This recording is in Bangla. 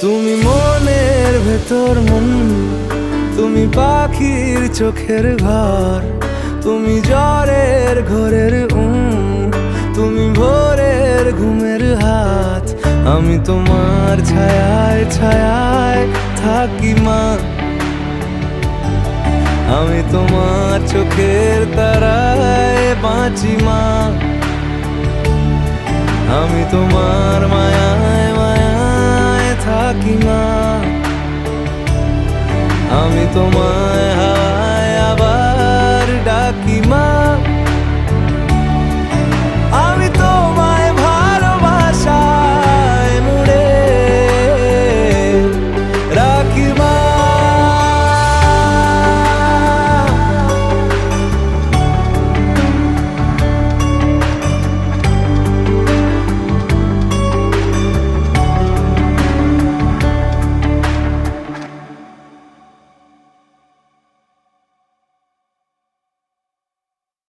তুমি মনের ভেতর মন, তুমি পাখির চোখের ঘর, তুমি জ্বরের ঘোরের তুমি ভোরের ঘুমের হাত। আমি তোমার ছায়ায় ছায়ায় থাকি মা, আমি তোমার চোখের তারায় বাঁচি মা, আমি তোমার মায়ায় মায়ায় থাকি মা, আমি তোমার